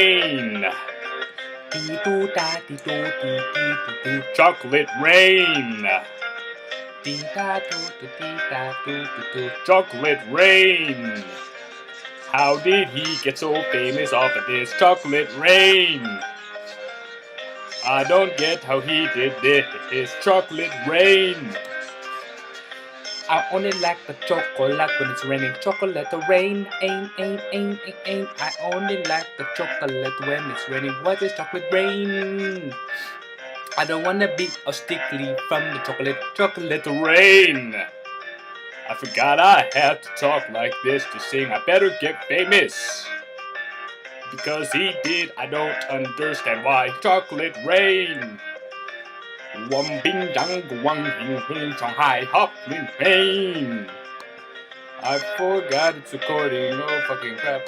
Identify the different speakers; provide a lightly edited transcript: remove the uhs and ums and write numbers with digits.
Speaker 1: rain. Chocolate rain. Chocolate rain. How did he get so famous off of this chocolate rain? I don't get how he did this chocolate rain. I only like the chocolate when it's raining. Chocolate rain, ain. I only like the chocolate when it's raining. What is chocolate rain? I don't wanna be a stickly from the chocolate rain. I forgot I had to talk like this to sing. I better get famous. Because he did, I don't understand why. Chocolate rain. Wang Bing Yang Wang Hing Hing Shanghai Hop Min Pain. I forgot it's recording. Oh fucking crap.